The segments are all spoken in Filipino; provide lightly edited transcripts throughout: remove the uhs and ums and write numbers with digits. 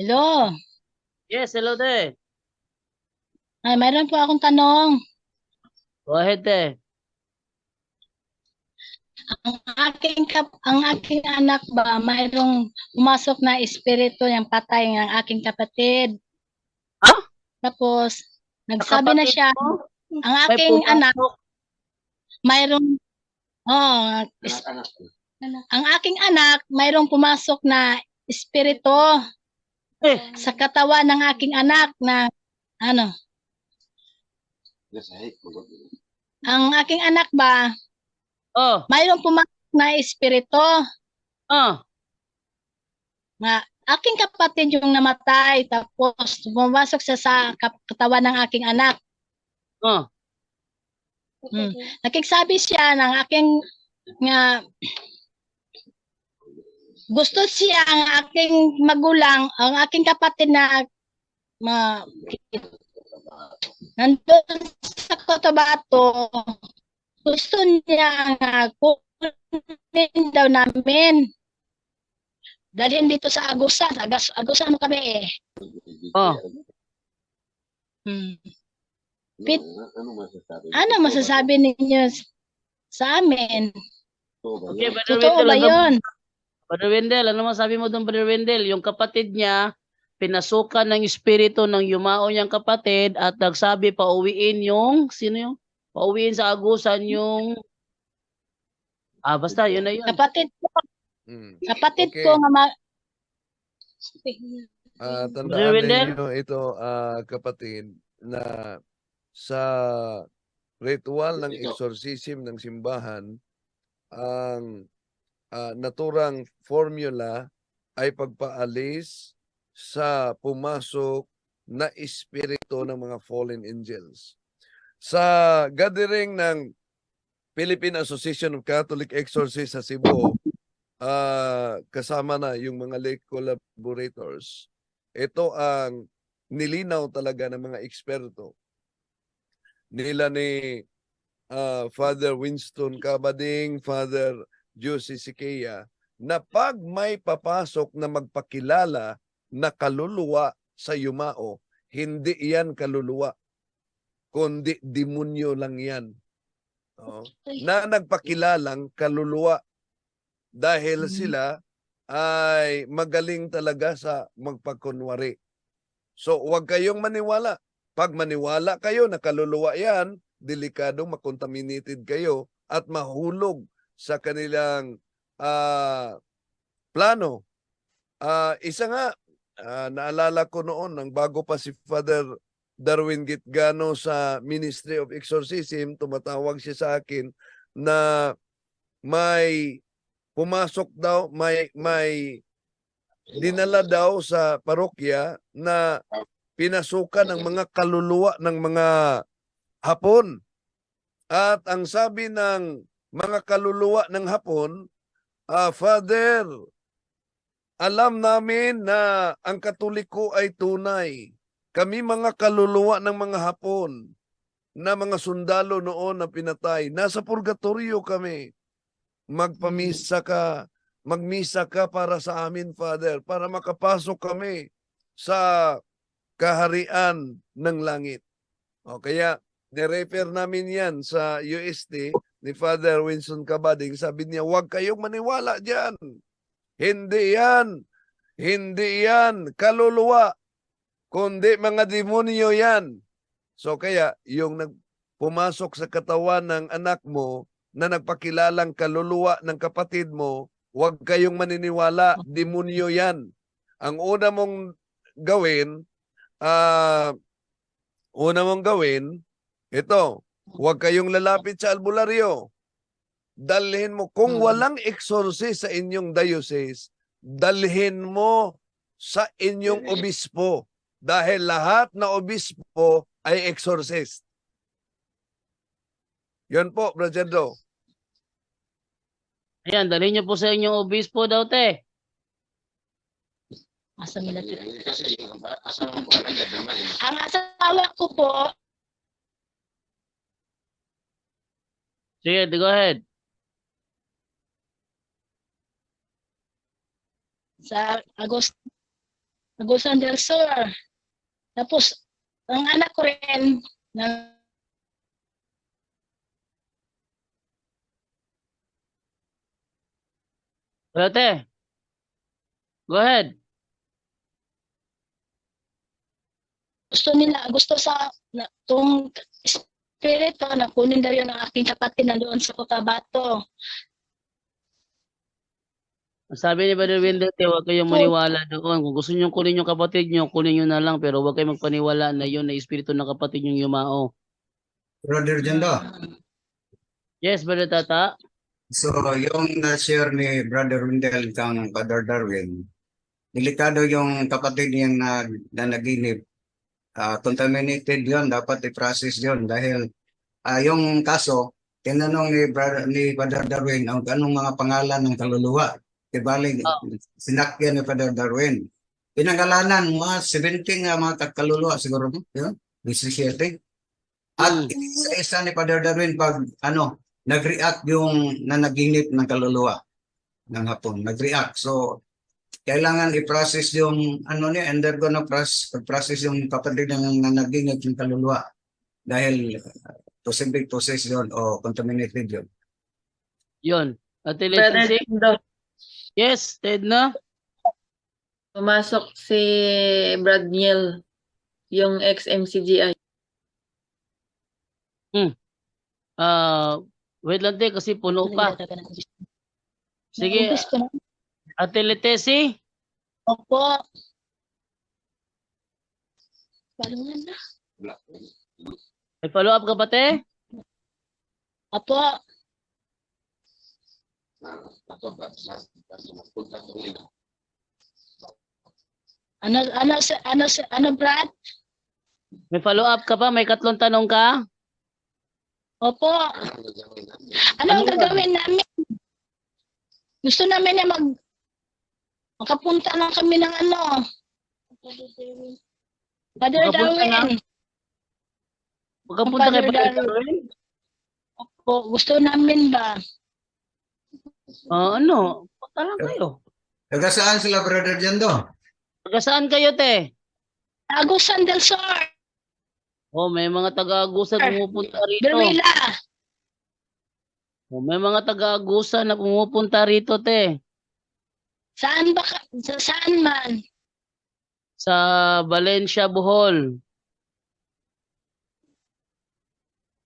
Hello. Yes, hello te. Ay, mayroon po akong tanong. Go ahead te. Ang aking anak ba, mayroong pumasok na espiritu yung patay ng aking kapatid. Ah? Tapos, Sa nagsabi na kapatid siya, mo? ang May aking anak, pumasok? mayroong, oh, ang aking anak, mayroong pumasok na espiritu Eh, sa katawan ng aking anak na, ano, ang aking anak ba, oh, mayroong pumasok na espiritu ah, na aking kapatid yung namatay tapos pumasok siya sa katawan ng aking anak. ah. Hmm. Nakiksabi siya ng aking nga gusto siya ang aking magulang, ang aking kapatid na ma, nandun sa Cotabato, gusto niya nga kunin daw namin. Dalhin dito sa Agusan. Agusan mo kami eh. Oh. Hmm. Pit, ano masasabi ninyo sa amin? Okay, Brother Totoo Wendell, ba yun? Brother Wendell, ano masabi mo doon, Brother Wendell? Yung kapatid niya, pinasukan ng espiritu ng yumao niyang kapatid at nagsabi pauwiin yung, sino yung? Pauwiin sa agusan yung, basta, yun na yun. Kapatid ko, Mm. kapatid ko Okay. nga Brother Tandaan Wendell? ninyo ito, kapatid, na sa ritual ng exorcism ng simbahan, ang naturang formula ay pagpaalis sa pumasok na espiritu ng mga fallen angels. Sa gathering ng Philippine Association of Catholic Exorcists sa Cebu, kasama na yung mga lay collaborators. Ito ang nilinaw talaga ng mga eksperto nila ni Father Winston Cabading, Father Jose Siqueya, na pag may papasok na magpakilala na kaluluwa sa yumao, hindi yan kaluluwa, kundi demonyo lang yan. Na nagpakilalang kaluluwa dahil sila ay magaling talaga sa magpagkunwari. So, huwag kayong maniwala. Pag maniwala kayo na kaluluwa yan, delikadong makontaminated kayo at mahulog sa kanilang plano. Isa nga, naalala ko noon, nang bago pa si Father Darwin Gitgano sa Ministry of Exorcism, tumatawag siya sa akin na may pumasok daw, may dinala daw sa parokya na pinasukan ng mga kaluluwa ng mga Hapon. At ang sabi ng mga kaluluwa ng Hapon, Father, alam namin na ang Katoliko ay tunay. Kami mga kaluluwa ng mga Hapon na mga sundalo noon na pinatay. Nasa purgatorio kami. Magmisa ka para sa amin, Father, para makapasok kami sa kaharian ng langit. O kaya, nirefer namin yan sa UST ni Father Winston Cabading. Sabi niya, huwag kayong maniwala dyan. Hindi yan kaluluwa, kundi mga demonyo yan. So kaya, yung pumasok sa katawan ng anak mo na nagpakilalang kaluluwa ng kapatid mo, huwag kayong maniniwala, demonyo yan. Ang una mong gawin, ito, huwag kayong lalapit sa albularyo. Dalhin mo, kung walang exorcist sa inyong diocese, dalhin mo sa inyong obispo. Dahil lahat na obispo ay exorcist. Yan po, Brother Do. Ayan, dalhin niyo po sa inyong obispo daw, te. asa nila ito. Ang asawa ko po, Sige, go ahead. sa Agusan del Sur. Tapos, ang anak ko rin, na Ate, go ahead. gusto sa itong spirito na kunin daw yun ang aking kapatid na doon sa Cotabato. Sabi ni Brother Wendell, huwag kayong maniwala doon. Kung gusto niyo kunin yung kapatid niyo, kunin niyo na lang. Pero huwag kayong magpaniwala na yun na espiritu ng kapatid yung yumao. Brother Jando. Yes, Brother Tata. So, yung na-share ni Brother Wendell kang Father Darwin, delikado yung kapatid niyang na naginip. Contaminated yun, dapat i-process yun dahil yung kaso, tinanong ni Father Darwin ang anong mga pangalan ng kaluluwa. Ibalik, sinakyan ni Father Darwin. Pinangalanan, mga 17 nga mga kaluluwa siguro, yun, 17. At isa ni Father Darwin pag nag-react yung nanaginip ng kaluluwa ng hapon, nag-react. So, kailangan i-process yung undergo na process yung kapatid ng nanaginip ng kaluluwa dahil posibleng process yun o contaminated yun. Yun. Ate Brother Leticia. Jando, Yes, Ted na. pumasok si Brad Niel, yung ex-MCGI. Wait lang te, kasi puno pa. Sige, Naubos ko na. Ate Letesi. Opo. Palungan na. May follow up ka ba te? Opo. Ano, Brad? May follow up ka pa? May katlong tanong ka? Opo. Ano ang gagawin namin? Gusto namin na makapunta lang kami ng Father Makapunta na? Darwin. Magkapunta kay Father Brother Darwin. Darwin? Opo, gusto namin ba? Punta lang kayo. Taga saan sila, Brother Jando? Taga saan kayo te? Agusan del Sur. May mga taga-agusan pumupunta rito. Berwila. May mga taga-agusan na pumupunta rito te. Saan man? Sa Valencia, Bohol.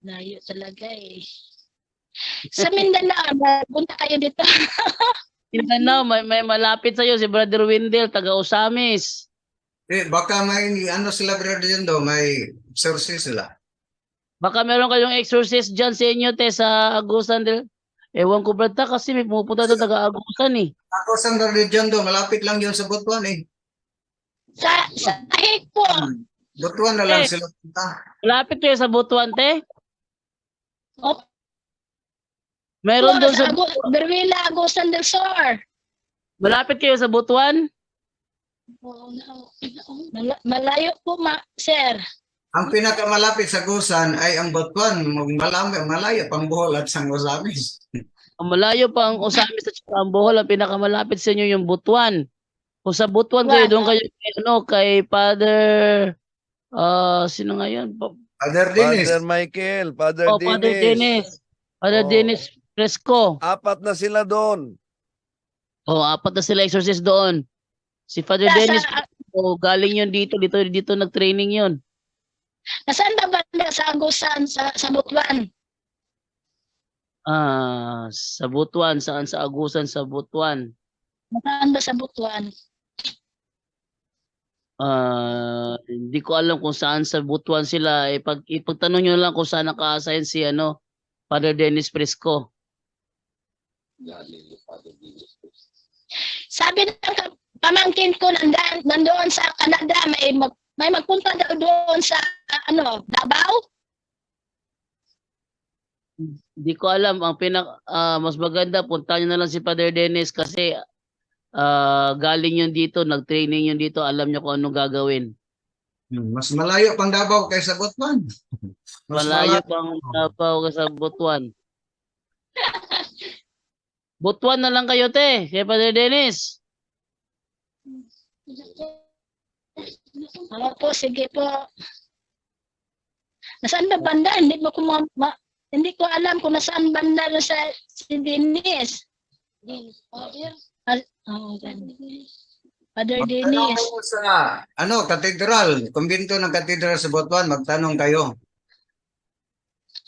Layo talaga eh. Sa Mindanao, punta kayo dito. Mindanao, may malapit sa'yo si Brother Wendell, taga-Usamis. Baka may sila, Brother Jando, may sources sila. Baka meron kayong exorcist dyan sa inyo te sa Agusan del. Ewan ko brata kasi may pumupunta doon taga-Agusan eh. Ako sa Brother Jando, malapit lang yun sa Butuan eh. Sa Hik po. Butuan na lang sila punta. Malapit kayo sa Butuan te? Opo, Meron doon sa Berwila, Agusan del Sur. malapit kayo sa Butuan? Malayo po, sir. Ang pinakamalapit sa Gusan ay ang Butuan. Malayo pang Bohol at Sangosamis. Ang malayo pa ang Usamis at saka ang Bohol, ang pinakamalapit sa inyo yung Butuan. Kung sa Butuan kayo, doon kayo kay Father sino nga yun? Father Dennis. Father Michael, Father Father Dennis. Dennis. Father Oh. Dennis Fresco. 4 na sila doon. 4 na sila exorcist doon. Si Father Dennis galing yun dito nag-training yun. Nasaan ba banda sa Agusan, sa Butuan? Sa Butuan, saan sa Agusan sa Butuan? Nasaan ba sa Butuan? Hindi ko alam kung saan sa Butuan sila. Ipagtanong nyo lang kung saan naka-assign si Father Dennis Fresco. Sabi ng pamangkin ko nandoon sa Canada, may magpunta daw doon sa Davao. Hindi ko alam. Ang mas maganda, punta nyo na lang si Father Dennis kasi galing yun dito, nag-training yun dito, alam nyo kung anong gagawin. Mas malayo pang Davao kaysa Butuan. Malayo pang Davao ka sa Butuan. Butuan na lang kayo te, kay Father Dennis. Opo, sige po. Nasaan ba banda? Hindi ko alam kung nasaan banda na si Dennis. Father Magtanong Dennis. kayo sa katedral, kumbento ng katedral sa Butuan, magtanong kayo.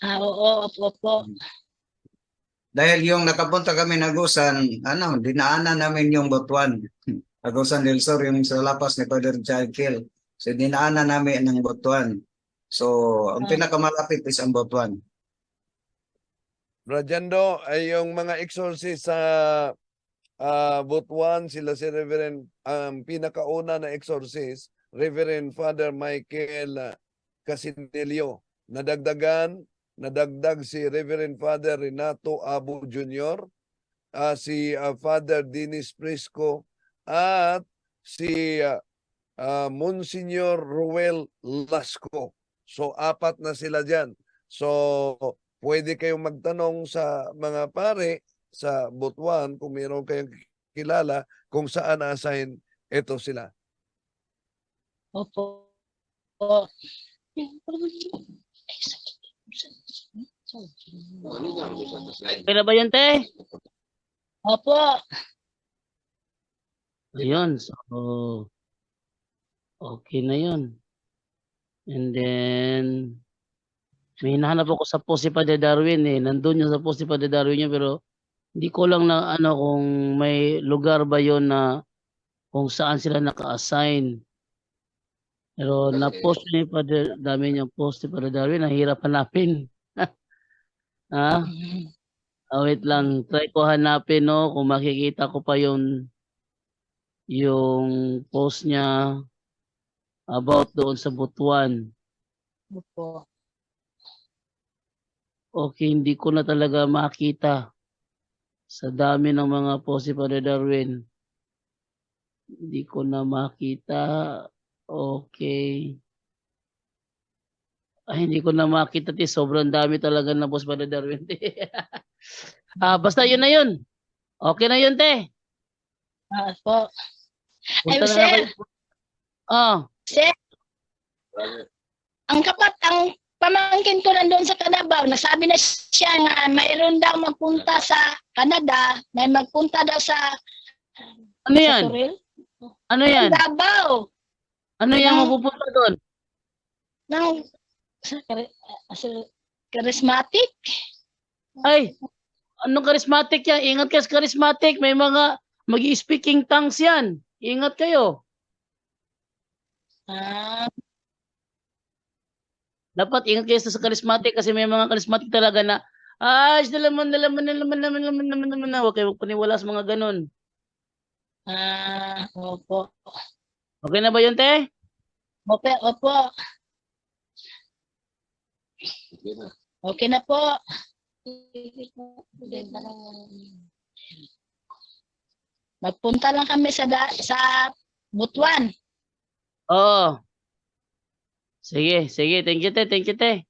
Oo, opo. Dahil yung nakapunta kami ng Agusan, dinaanan namin yung Butuan. Agusan del Sur, yung sa lapas ni Father Jaikel. So, dinaanan namin ng Butuan. So, ang pinakamalapit is ang Butuan. Brajando, ay yung mga exorcist sa Butuan, sila si Reverend, pinakauna na exorcist, Reverend Father Michael Casinelio. Nadagdag si Reverend Father Renato Abu Jr., si Father Dennis Prisco, at si Monsignor Ruel Lasco. So, 4 na sila dyan. So, pwede kayong magtanong sa mga pare sa Butuan kung mayroon kayong kilala kung saan na-assign ito sila. Opo. Okay na ba yun, te? Opo. Ayun. So, okay na yun. And then, may hinahanap ako sa post si Padre Darwin eh. Nandun yung sa post si Padre Darwin yun, pero hindi ko lang na kung may lugar ba yon na kung saan sila naka-assign. Pero na-post ni Padre, dami niyang post ni Padre Darwin, nahirap hanapin. Ha? Wait lang, try ko hanapin no, kung makikita ko pa yung post niya about doon sa Butuan. Opo. Okay, hindi ko na talaga makita sa dami ng mga post ni Padre Darwin. Hindi ko na makita. Okay. Ay, hindi ko na makita. Sobrang dami talaga na post Padre Darwin. Basta yun na yun. Okay na yun, te. Opo. Punta na sir. kayo. Sir, ang pamangkin ko nandun sa Canabaw, nasabi na siya nga mayroon daw magpunta sa Canada, may magpunta daw sa Ano yan? Toril. Ano yan? Davao. Ano yan mapupunta doon? Ng charismatic. Ay, anong charismatic yan? Ingat ka sa charismatic. May mga mag-speaking tongues yan. Ingat kayo. Dapat ingat kayo sa charismatic kasi may mga charismatic talaga na nalaman. Huwag kayo magpaniwala sa mga ganun. Opo. Okay na ba yun, te? Opo. Okay na po. Magpunta lang kami sa Butuan. Oo. Sige. Thank you, te.